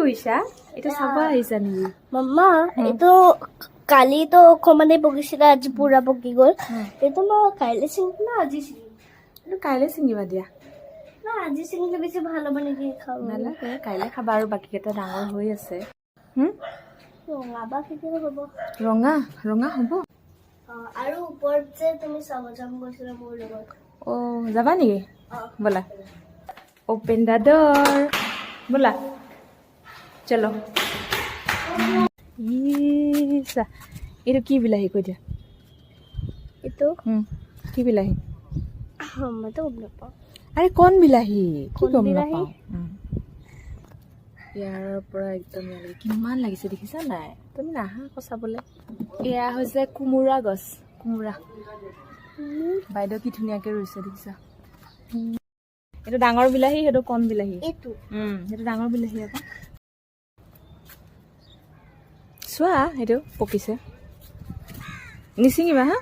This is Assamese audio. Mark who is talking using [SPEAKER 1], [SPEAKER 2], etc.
[SPEAKER 1] কৰিছা? এইটো চাব আহিছা নেকি?
[SPEAKER 2] মাম্মা এইটো কালিতো অকমানে পকিছিলে আজি পুৰা পকি গ'ল এইটো মই কাইলৈ ছিঙিম না আজি ছিঙিম
[SPEAKER 1] এইটো কাইলৈ ছিঙিবা দিয়া।
[SPEAKER 2] না আজি ছিঙিলে বেছি ভাল হ'ব নেকি খাব
[SPEAKER 1] নালাগে, কাইলৈ খাবা আৰু বাকীকেইটা ডাঙৰ হৈ আছে।
[SPEAKER 2] ৰঙা বা কেতিয়া হ'ব
[SPEAKER 1] ৰঙা ৰঙা হ'ব।
[SPEAKER 2] আৰু ওপৰত যে তুমি চাব যাম গৈছিলা মোৰ লগত
[SPEAKER 1] অ' যাবা নেকি? ব'লা অপেন দ্য ডৰ, ব'লা চলো। ইছা এইটো কি বিলাহী কৈ দিয়া?
[SPEAKER 2] এইটো
[SPEAKER 1] কি বিলাহী?
[SPEAKER 2] মইতো গম নাপাওঁ।
[SPEAKER 1] আৰে কোন বিলাহী? কি
[SPEAKER 2] কোন
[SPEAKER 1] গম
[SPEAKER 2] বিলাহী?
[SPEAKER 1] নাপাওঁ। ইয়াৰ পৰা একদম ইয়ালৈকে কিমান লাগিছে দেখিছা নাই? তুমি নাহা আকৌ চাবলৈ। এয়া হৈছে কোমোৰা গছ, কোমোৰা। বাইদেউ কি ধুনীয়াকে ৰুইছে দেখিছা? এইটো ডাঙৰ বিলাহী, সেইটো কণ বিলাহী। সেইটো ডাঙৰ বিলাহী আকৌ। চোৱা সেইটো পকিছে, নিচিঙিবা হা।